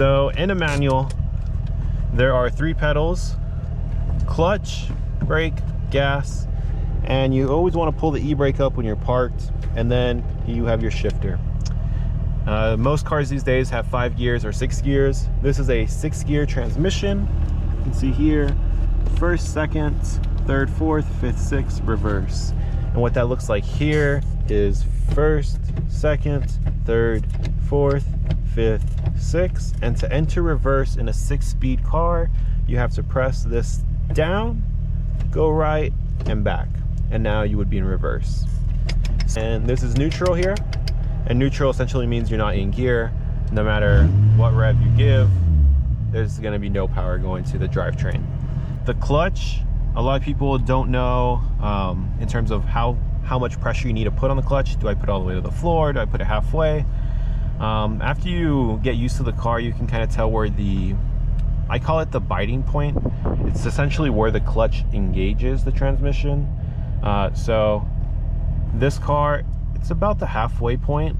So in a manual, there are 3 pedals: clutch, brake, gas, and you always want to pull the e-brake up when you're parked, and then you have your shifter. Most cars these days have 5 gears or 6 gears. This is a 6-gear transmission. You can see here, first, second, third, fourth, fifth, sixth, reverse. And what that looks like here is first, second, third, fourth, fifth, sixth. And to enter reverse in a 6-speed car, you have to press this down, go right, and back. And now you would be in reverse. And this is neutral here. And neutral essentially means you're not in gear. No matter what rev you give, there's going to be no power going to the drivetrain. The clutch, a lot of people don't know in terms of how much pressure you need to put on the clutch. Do I put it all the way to the floor? Do I put it halfway? After you get used to the car, you can kind of tell where I call it the biting point. It's essentially where the clutch engages the transmission. So this car, it's about the halfway point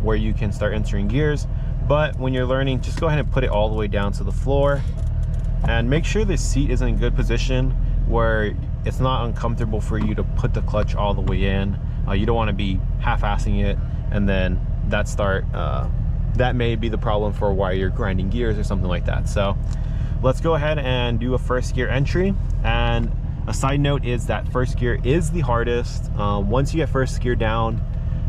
where you can start entering gears. But when you're learning, just go ahead and put it all the way down to the floor, and make sure the seat is in a good position where it's not uncomfortable for you to put the clutch all the way in. You don't want to be half-assing it, and then that may be the problem for why you're grinding gears or something like that. So let's go ahead and do a first gear entry. And a side note is that first gear is the hardest. Once you get first gear down,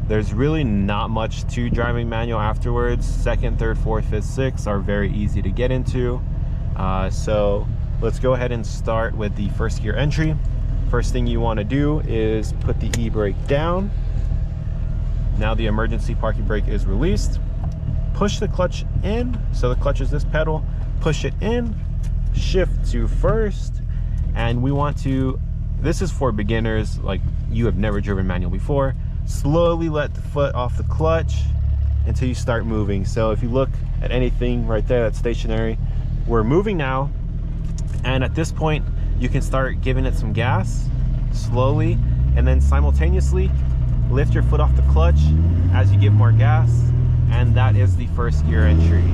there's really not much to driving manual afterwards. Second, third, fourth, fifth, sixth are very easy to get into. So let's go ahead and start with the first gear entry. First thing you want to do is put the e-brake down. Now the emergency parking brake is released. Push the clutch in. So the clutch is this pedal. Push it in, shift to first. And we want to, this is for beginners, like you have never driven manual before. Slowly let the foot off the clutch until you start moving. So if you look at anything right there that's stationary, we're moving now. And at this point, you can start giving it some gas slowly, and then simultaneously lift your foot off the clutch as you give more gas. And that is the first gear entry.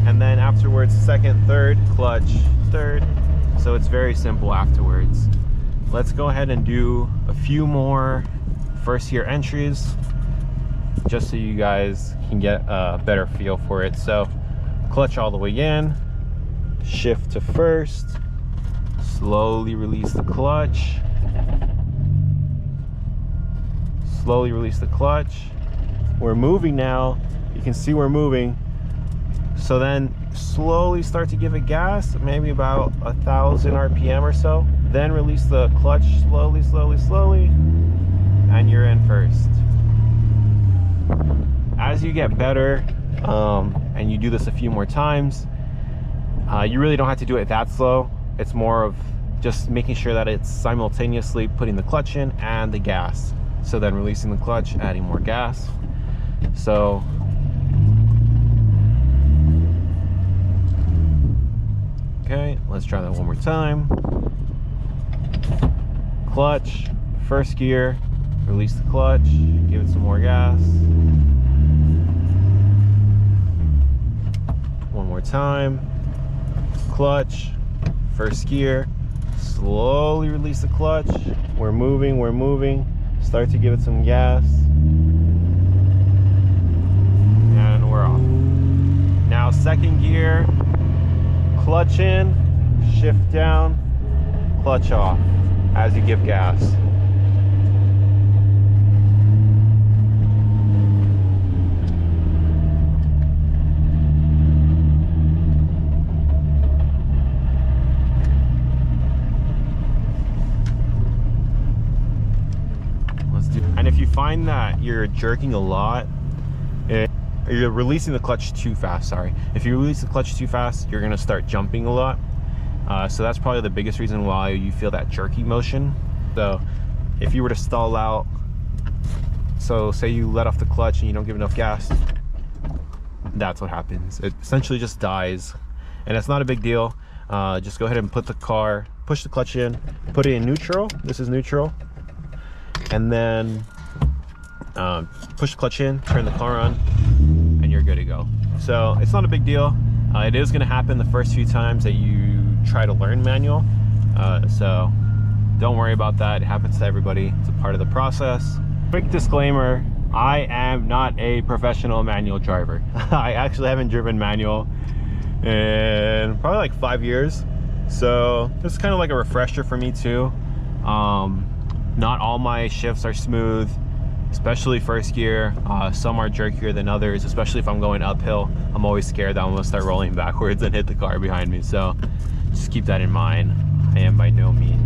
And then afterwards, second, third, clutch, third. So it's very simple afterwards. Let's go ahead and do a few more first gear entries just so you guys can get a better feel for it. So clutch all the way in, shift to first, slowly release the clutch, slowly release the clutch. We're moving now. You can see we're moving. So then slowly start to give it gas, maybe about 1,000 RPM or so. Then release the clutch slowly, slowly, slowly, and you're in first. As you get better, and you do this a few more times, you really don't have to do it that slow. It's more of just making sure that it's simultaneously putting the clutch in and the gas. So then releasing the clutch, adding more gas. So okay, let's try that one more time. Clutch, first gear, release the clutch, give it some more gas. One more time. Clutch, first gear, slowly release the clutch. We're moving, we're moving. Start to give it some gas. And we're off. Now second gear, clutch in, shift down, clutch off as you give gas. And if you find that you're jerking a lot, you're releasing the clutch too fast, sorry. If you release the clutch too fast, you're gonna start jumping a lot. So that's probably the biggest reason why you feel that jerky motion. So if you were to stall out, so say you let off the clutch and you don't give enough gas, that's what happens. It essentially just dies. And it's not a big deal. Just go ahead and put the car, push the clutch in, put it in neutral. This is neutral. And then push the clutch in, turn the car on, and you're good to go. So it's not a big deal. It is going to happen the first few times that you try to learn manual. So don't worry about that. It happens to everybody. It's a part of the process. Quick disclaimer, I am not a professional manual driver. I actually haven't driven manual in probably like 5 years. So this is kind of like a refresher for me too. Not all my shifts are smooth, especially first gear. Some are jerkier than others, especially if I'm going uphill. I'm always scared that I'm gonna start rolling backwards and hit the car behind me. So just keep that in mind. I am by no means